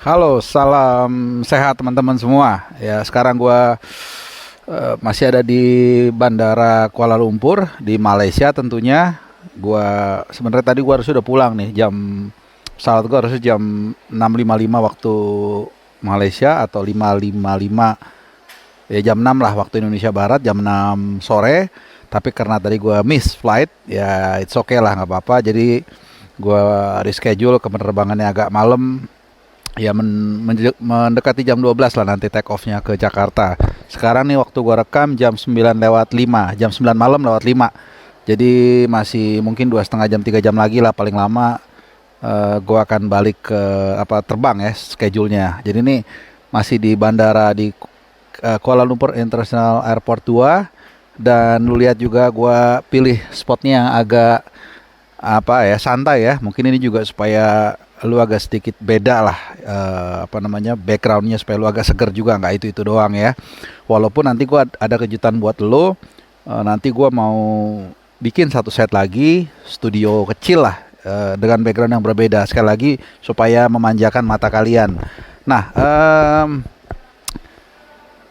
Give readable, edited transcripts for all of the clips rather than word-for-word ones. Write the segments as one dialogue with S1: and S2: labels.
S1: Halo, salam sehat teman-teman semua. Ya, sekarang gua masih ada di Bandara Kuala Lumpur di Malaysia tentunya. Sebenarnya tadi gua harus sudah pulang nih pesawat gua harusnya jam 6.55 waktu Malaysia atau 5.55 ya jam 6 lah waktu Indonesia Barat, jam 6 sore. Tapi karena tadi gua miss flight, ya it's okay lah, nggak apa-apa. Jadi gua reschedule ke penerbangannya agak malam. Ya mendekati jam 12 lah nanti take off-nya ke Jakarta. Sekarang nih waktu gua rekam jam 9 lewat 5, jam 9 malam lewat 5. Jadi masih mungkin 2,5 jam 3 jam lagi lah paling lama gua akan balik ke terbang ya schedule-nya. Jadi ini masih di bandara di Kuala Lumpur International Airport 2, dan lu lihat juga gua pilih spotnya yang agak santai ya, mungkin ini juga supaya lu agak sedikit beda lah, backgroundnya, supaya lu agak seger juga, nggak itu doang ya. Walaupun nanti gua ada kejutan buat lu. Nanti gua mau bikin satu set lagi studio kecil lah, dengan background yang berbeda sekali lagi supaya memanjakan mata kalian. Nah,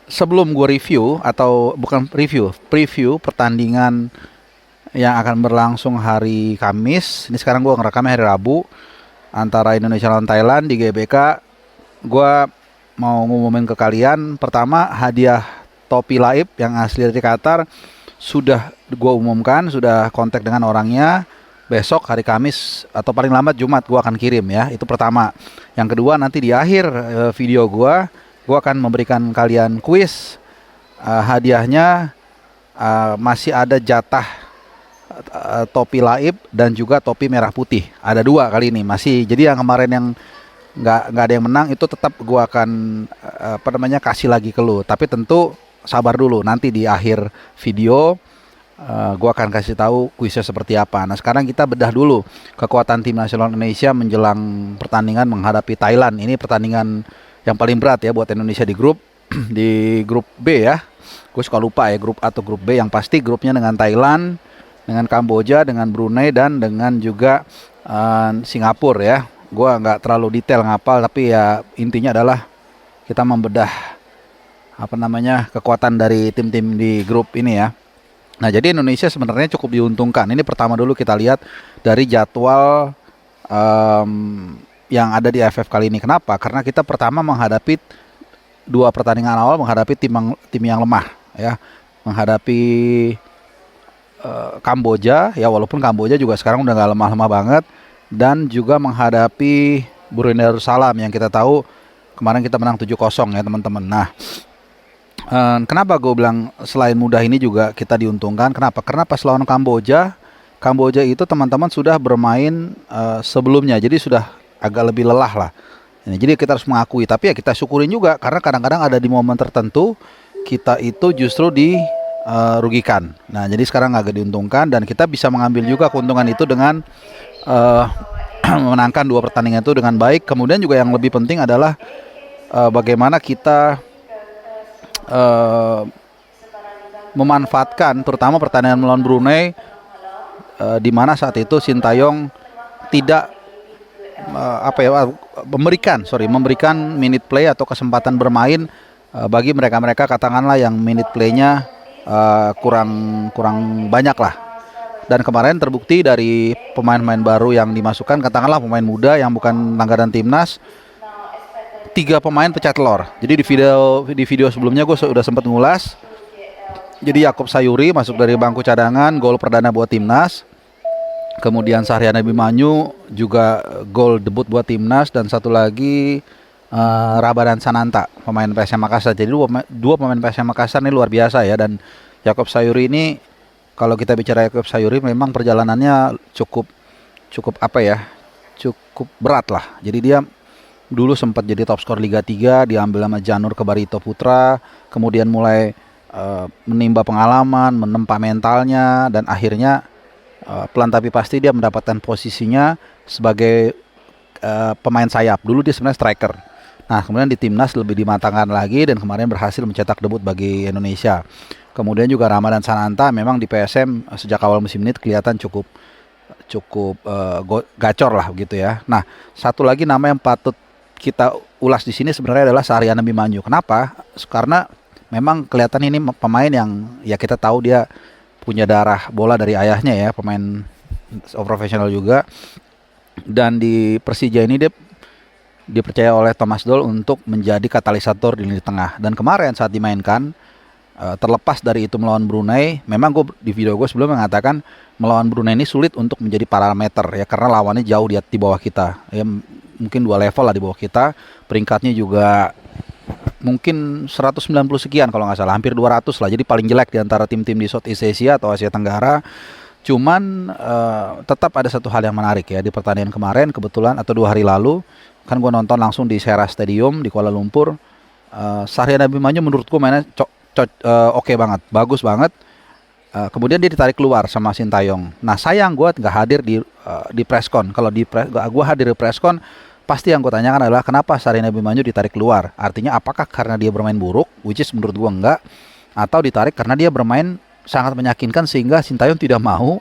S1: sebelum gue review, atau bukan review, preview pertandingan yang akan berlangsung hari Kamis. Ini sekarang gue ngerekamnya hari Rabu, antara Indonesia lawan Thailand di GBK. Gue mau ngumumin ke kalian, pertama hadiah topi Laib yang asli dari Qatar sudah gue umumkan, sudah kontak dengan orangnya. Besok hari Kamis atau paling lambat Jumat gue akan kirim ya, itu pertama. Yang kedua, nanti di akhir video gue akan memberikan kalian kuis. Hadiahnya masih ada jatah topi Laib dan juga topi merah putih. Ada dua kali ini masih. Jadi yang kemarin yang nggak ada yang menang itu tetap gue akan kasih lagi ke lu. Tapi tentu sabar dulu, nanti di akhir video gue akan kasih tahu kuisnya seperti apa. Nah, sekarang kita bedah dulu kekuatan tim nasional Indonesia menjelang pertandingan menghadapi Thailand. Ini pertandingan yang paling berat ya buat Indonesia di grup di grup B ya. Gue suka lupa ya grup A atau grup B. Yang pasti grupnya dengan Thailand, dengan Kamboja, dengan Brunei, dan dengan juga Singapura ya. Gue nggak terlalu detail ngapal, tapi ya intinya adalah kita membedah kekuatan dari tim-tim di grup ini ya. Nah, jadi Indonesia sebenarnya cukup diuntungkan. Ini pertama dulu kita lihat dari jadwal yang ada di AFF kali ini. Kenapa? Karena kita pertama menghadapi dua pertandingan awal menghadapi tim yang lemah ya, menghadapi Kamboja ya, walaupun Kamboja juga sekarang udah nggak lemah-lemah banget, dan juga menghadapi Brunei Darussalam yang kita tahu kemarin kita menang 7-0 ya teman-teman. Nah, kenapa gue bilang selain mudah ini juga kita diuntungkan? Kenapa? Karena pas lawan Kamboja itu teman-teman sudah bermain sebelumnya, jadi sudah agak lebih lelah lah. Jadi kita harus mengakui, tapi ya kita syukurin juga, karena kadang-kadang ada di momen tertentu kita itu justru dirugikan. Nah, jadi sekarang agak diuntungkan, dan kita bisa mengambil juga keuntungan itu dengan memenangkan dua pertandingan itu dengan baik. Kemudian juga yang lebih penting adalah bagaimana kita memanfaatkan terutama pertandingan melawan Brunei, di mana saat itu Sintayong tidak memberikan minute play atau kesempatan bermain bagi mereka katakanlah yang minute playnya kurang banyak lah. Dan kemarin terbukti dari pemain-pemain baru yang dimasukkan, katakanlah pemain muda yang bukan langganan timnas, 3 pemain pecah telur. Jadi di video sebelumnya gue sudah sempat ngulas. Jadi Yaakob Sayuri masuk dari bangku cadangan, gol perdana buat timnas. Kemudian Sahrian Abimanyu juga gol debut buat timnas, dan satu lagi Rabadan Sananta, pemain PSM Makassar. Jadi dua pemain PSM Makassar ini luar biasa ya. Dan Yaakob Sayuri ini, kalau kita bicara Yaakob Sayuri, memang perjalanannya cukup berat lah. Jadi dia dulu sempat jadi top skor Liga 3, diambil sama Janur ke Barito Putra, kemudian mulai menimba pengalaman, menempa mentalnya, dan akhirnya pelan tapi pasti dia mendapatkan posisinya sebagai pemain sayap. Dulu dia sebenarnya striker. Nah, kemudian di timnas lebih dimatangkan lagi, dan kemarin berhasil mencetak debut bagi Indonesia. Kemudian juga Ramadan Sananta memang di PSM sejak awal musim ini kelihatan cukup gacor lah begitu ya. Nah, satu lagi nama yang patut kita ulas di sini sebenarnya adalah Sahriyana Abimanyu. Kenapa? Karena memang kelihatan ini pemain yang ya kita tahu dia punya darah bola dari ayahnya ya, pemain profesional juga. Dan di Persija ini dia dipercaya oleh Thomas Doll untuk menjadi katalisator di lini tengah. Dan kemarin saat dimainkan, terlepas dari itu melawan Brunei, memang gue di video gue sebelumnya mengatakan melawan Brunei ini sulit untuk menjadi parameter ya, karena lawannya jauh di bawah kita ya, mungkin 2 level lah di bawah kita, peringkatnya juga mungkin 190 sekian kalau nggak salah, hampir 200 lah, jadi paling jelek di antara tim-tim di Southeast Asia atau Asia Tenggara. Cuman tetap ada satu hal yang menarik ya, di pertandingan kemarin kebetulan atau 2 hari lalu kan gue nonton langsung di Sera Stadium di Kuala Lumpur. Sahriyana Abimanyu menurutku mainnya oke banget, bagus banget. Kemudian dia ditarik keluar sama Sintayong. Nah sayang gue nggak hadir di preskon. Kalau gue hadir di preskon, pasti yang gue tanyakan adalah kenapa Sahriyana Abimanyu ditarik keluar. Artinya apakah karena dia bermain buruk, which is menurut gue enggak, atau ditarik karena dia bermain sangat menyakinkan sehingga Sintayong tidak mau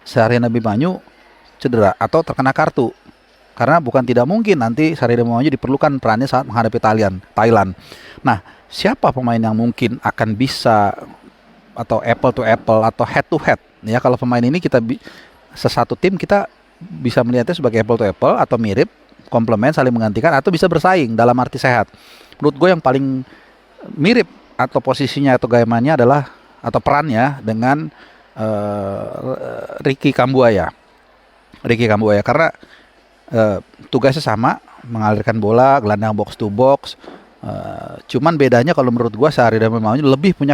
S1: Sahriyana Abimanyu cedera atau terkena kartu. Karena bukan tidak mungkin nanti Sahriyana Abimanyu diperlukan perannya saat menghadapi Thailand. Nah, siapa pemain yang mungkin akan bisa atau apple to apple atau head to head ya, kalau pemain ini kita sesatu tim kita bisa melihatnya sebagai apple to apple atau mirip, komplement, saling menggantikan, atau bisa bersaing dalam arti sehat. Menurut gue yang paling mirip atau posisinya atau gaya mainnya adalah atau perannya dengan Ricky Kambuaya karena tugasnya sama, mengalirkan bola, gelandang box to box. Cuman bedanya kalau menurut gua Sahriyana Abimanyu lebih punya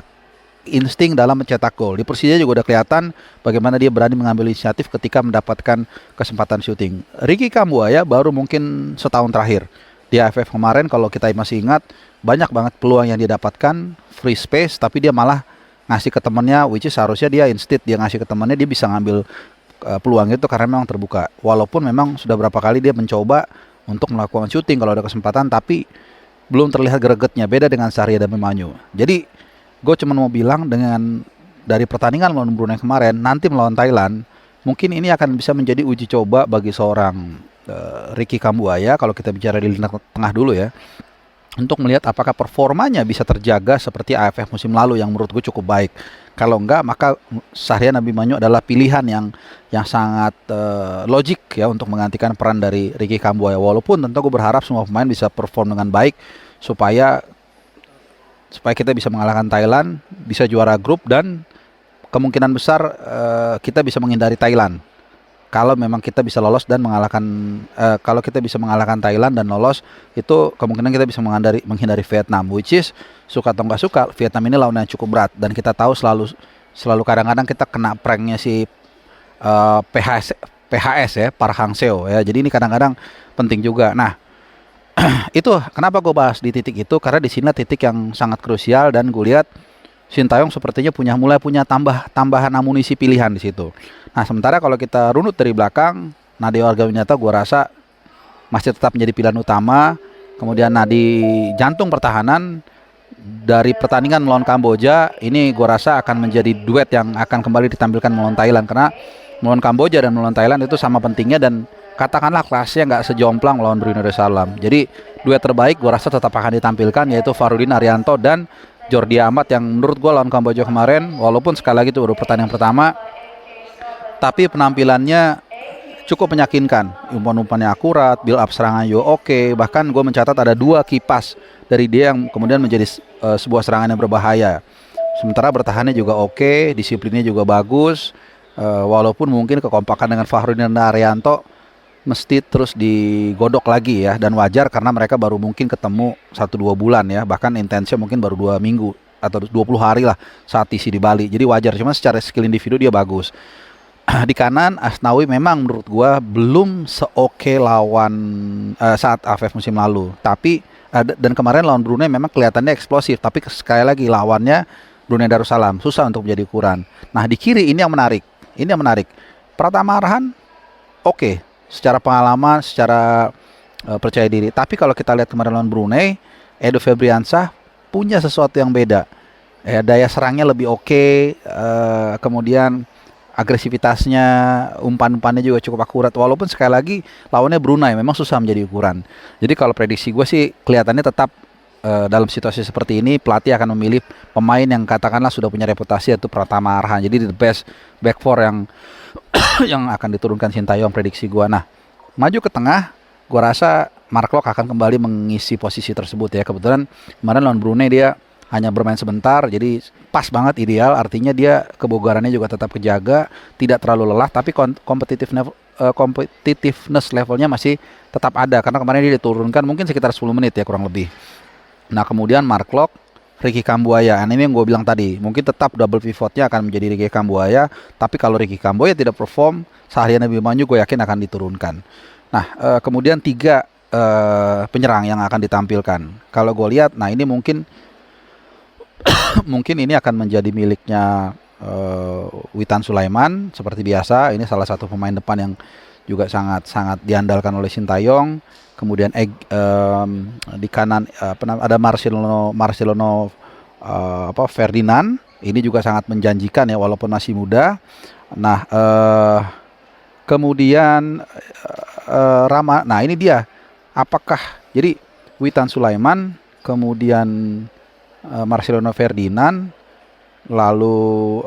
S1: insting dalam mencetak gol. Di Persija juga udah kelihatan bagaimana dia berani mengambil inisiatif ketika mendapatkan kesempatan syuting. Ricky Kambuaya baru mungkin setahun terakhir di AFF kemarin, kalau kita masih ingat, banyak banget peluang yang dia dapatkan, free space, tapi dia malah ngasih ke temennya, which is seharusnya dia instead dia ngasih ke temennya, dia bisa ngambil peluang itu karena memang terbuka. Walaupun memang sudah berapa kali dia mencoba untuk melakukan syuting kalau ada kesempatan, tapi belum terlihat gregetnya. Beda dengan Sahriyana Abimanyu. Jadi gue cuma mau bilang, dengan dari pertandingan melawan Brunei kemarin, nanti melawan Thailand, mungkin ini akan bisa menjadi uji coba bagi seorang Ricky Kambuaya, kalau kita bicara di lini tengah dulu ya, untuk melihat apakah performanya bisa terjaga seperti AFF musim lalu yang menurut gue cukup baik. Kalau enggak, maka Sahriyana Abimanyu adalah pilihan yang sangat logik ya untuk menggantikan peran dari Ricky Kambuaya. Walaupun tentu gue berharap semua pemain bisa perform dengan baik supaya kita bisa mengalahkan Thailand, bisa juara grup, dan kemungkinan besar kita bisa menghindari Thailand. Kalau memang kita bisa lolos dan mengalahkan, kalau kita bisa mengalahkan Thailand dan lolos, itu kemungkinan kita bisa menghindari Vietnam, which is suka atau nggak suka, Vietnam ini lawan yang cukup berat, dan kita tahu selalu kadang-kadang kita kena pranknya si PHS ya, Park Hang-seo ya. Jadi ini kadang-kadang penting juga. Nah, itu kenapa gue bahas di titik itu, karena di sini titik yang sangat krusial, dan gue lihat Sintayong sepertinya mulai punya tambahan amunisi pilihan di situ. Nah, sementara kalau kita runut dari belakang, Nadeo Argawinata gue rasa masih tetap menjadi pilihan utama. Kemudian di jantung pertahanan dari pertandingan melawan Kamboja ini gue rasa akan menjadi duet yang akan kembali ditampilkan melawan Thailand, karena melawan Kamboja dan melawan Thailand itu sama pentingnya, dan katakanlah kelasnya nggak sejomplang melawan Brunei Darussalam. Jadi duet terbaik gue rasa tetap akan ditampilkan, yaitu Farudin Arianto dan Jordi Amat, yang menurut gue lawan Kamboja kemarin, walaupun sekali lagi itu baru pertandingan pertama, tapi penampilannya cukup meyakinkan. Umpan-umpannya akurat, build up serangan juga oke. Bahkan gue mencatat ada 2 kipas dari dia yang kemudian menjadi sebuah serangan yang berbahaya. Sementara bertahannya juga oke, disiplinnya juga bagus. Walaupun mungkin kekompakan dengan Farudin dan Arianto mesti terus digodok lagi ya, dan wajar karena mereka baru mungkin ketemu 1-2 bulan ya, bahkan intensnya mungkin baru 2 minggu atau 20 hari lah saat isi di Bali, jadi wajar. Cuma secara skill individu dia bagus. Di kanan Asnawi memang menurut gua belum seoke lawan saat AFF musim lalu, tapi dan kemarin lawan Brunei memang kelihatannya eksplosif, tapi sekali lagi lawannya Brunei Darussalam, susah untuk menjadi ukuran. Nah, di kiri ini yang menarik, Pratama Arhan oke, secara pengalaman, secara percaya diri. Tapi kalau kita lihat kemarin lawan Brunei, Edo Febriansah punya sesuatu yang beda. Daya serangnya lebih oke, kemudian agresivitasnya, umpan-umpannya juga cukup akurat. Walaupun sekali lagi lawannya Brunei, memang susah menjadi ukuran. Jadi kalau prediksi gue sih kelihatannya tetap dalam situasi seperti ini pelatih akan memilih pemain yang katakanlah sudah punya reputasi, yaitu Pratama Arhan. Jadi the best back four yang yang akan diturunkan Sintayong prediksi gue. Nah, maju ke tengah, gue rasa Mark Locke akan kembali mengisi posisi tersebut ya. Kebetulan kemarin lawan Brunei dia hanya bermain sebentar, jadi pas banget, ideal. Artinya dia kebugarannya juga tetap kejaga, tidak terlalu lelah, tapi competitiveness levelnya masih tetap ada, karena kemarin dia diturunkan mungkin sekitar 10 menit ya kurang lebih. Nah kemudian Mark Locke, Ricky Kambuaya, ini yang gue bilang tadi, mungkin tetap double pivotnya akan menjadi Ricky Kambuaya, tapi kalau Ricky Kambuaya tidak perform, Sahrian Abimanyu gue yakin akan diturunkan. Nah kemudian 3 penyerang yang akan ditampilkan. Kalau gue lihat, nah ini mungkin ini akan menjadi miliknya Witan Sulaiman seperti biasa. Ini salah satu pemain depan yang juga sangat diandalkan oleh Sintayong. Kemudian di kanan ada Marcelino Ferdinand. Ini juga sangat menjanjikan ya walaupun masih muda. Nah kemudian Rama. Nah ini dia. Apakah jadi Witan Sulaiman, kemudian Marcelino Ferdinand, lalu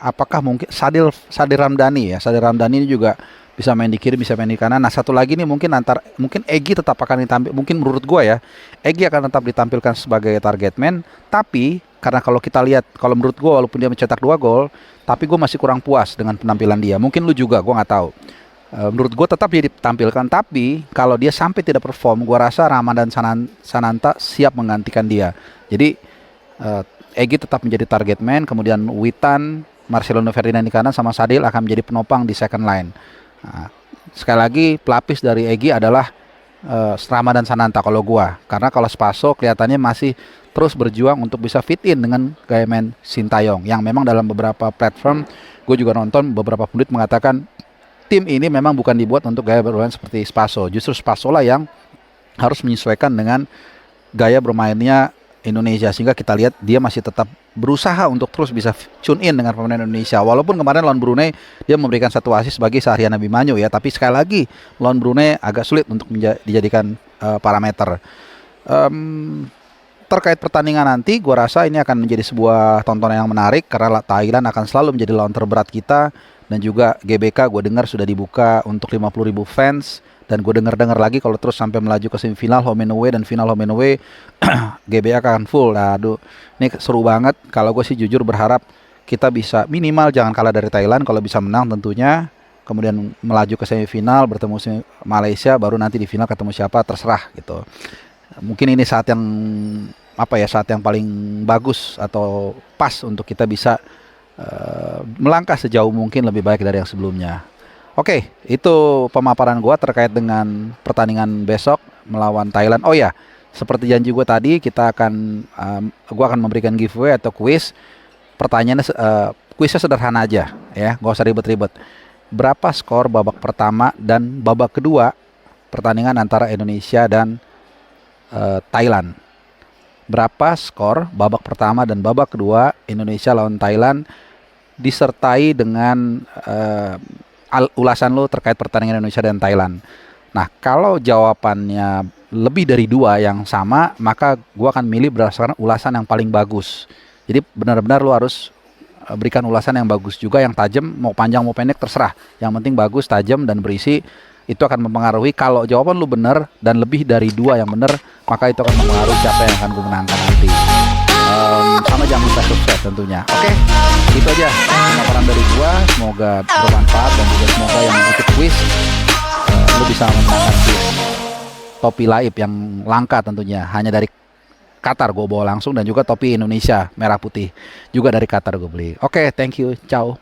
S1: apakah mungkin Sadil Ramdhani ya. Sadil Ramdhani ini juga bisa main di kiri, bisa main di kanan. Nah satu lagi nih mungkin Egy tetap akan ditampil, mungkin menurut gue ya, Egy akan tetap ditampilkan sebagai target man. Tapi karena kalau kita lihat, kalau menurut gue walaupun dia mencetak 2 gol, tapi gue masih kurang puas dengan penampilan dia. Mungkin lu juga, gue nggak tahu. Menurut gue tetap dia ditampilkan, tapi kalau dia sampai tidak perform, gue rasa Ramadan Sananta siap menggantikan dia. Jadi Egy tetap menjadi target man, kemudian Witan, Marcelino Ferdinand di kanan, sama Sadil akan menjadi penopang di second line. Nah, sekali lagi pelapis dari Egy adalah Ramadan Sananta kalau gue, karena kalau Spaso kelihatannya masih terus berjuang untuk bisa fit in dengan gaya main Sintayong, yang memang dalam beberapa platform gue juga nonton, beberapa pundit mengatakan tim ini memang bukan dibuat untuk gaya bermain seperti Spaso. Justru Spaso lah yang harus menyesuaikan dengan gaya bermainnya Indonesia, sehingga kita lihat dia masih tetap berusaha untuk terus bisa tune in dengan pemain Indonesia. Walaupun kemarin lawan Brunei dia memberikan 1 assist bagi Sahrian Abimanyu ya, tapi sekali lagi lawan Brunei agak sulit untuk dijadikan parameter. Terkait pertandingan nanti, gue rasa ini akan menjadi sebuah tontonan yang menarik, karena Thailand akan selalu menjadi lawan terberat kita. Dan juga GBK gue dengar sudah dibuka untuk 50.000 fans. Dan gue dengar lagi kalau terus sampai melaju ke semifinal home and away dan final home and away, GBK akan full. Aduh, ini seru banget. Kalau gue sih jujur berharap kita bisa minimal jangan kalah dari Thailand. Kalau bisa menang tentunya, kemudian melaju ke semifinal, bertemu Malaysia, baru nanti di final ketemu siapa terserah gitu. Mungkin ini saat yang saat yang paling bagus atau pas untuk kita bisa melangkah sejauh mungkin lebih baik dari yang sebelumnya. Oke, itu pemaparan gue terkait dengan pertandingan besok melawan Thailand. Oh ya, seperti janji gue tadi, gue akan memberikan giveaway atau quiz. Pertanyaannya kuisnya sederhana aja ya, gak usah ribet-ribet. Berapa skor babak pertama dan babak kedua pertandingan antara Indonesia dan Thailand? Berapa skor babak pertama dan babak kedua Indonesia lawan Thailand, disertai dengan ulasan lo terkait pertandingan Indonesia dan Thailand. Nah, kalau jawabannya lebih dari 2 yang sama, maka gue akan milih berdasarkan ulasan yang paling bagus. Jadi benar-benar lo harus berikan ulasan yang bagus juga, yang tajam, mau panjang mau pendek terserah. Yang penting bagus, tajam, dan berisi. Itu akan mempengaruhi. Kalau jawaban lu benar dan lebih dari 2 yang benar, maka itu akan mempengaruhi siapa yang akan gue menangkan nanti. Sama jangan lupa subscribe tentunya. Oke, itu aja pemaparan dari gua. Semoga bermanfaat dan juga semoga yang ikut quiz lu bisa memenangkan quiz topi Laib yang langka tentunya. Hanya dari Qatar gue bawa langsung, dan juga topi Indonesia merah putih juga dari Qatar gue beli. Oke, thank you, ciao.